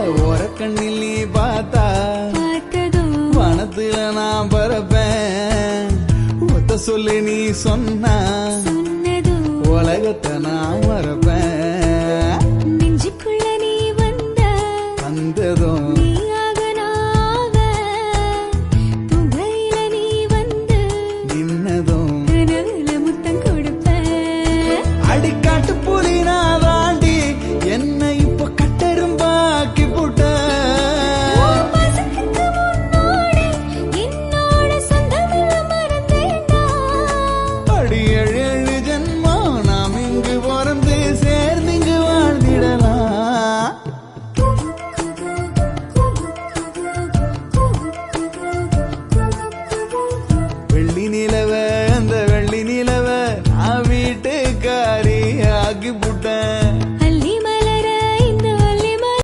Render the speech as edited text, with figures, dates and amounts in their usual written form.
கண்ணில் நீ பார்த்தா வனத்துல நான் பரப்பேன். ஒத்த சொல்லி நீ சொன்னா உலகத்தை நான் மறப்பேன். நெஞ்சுக்குள்ள நீ வந்ததும்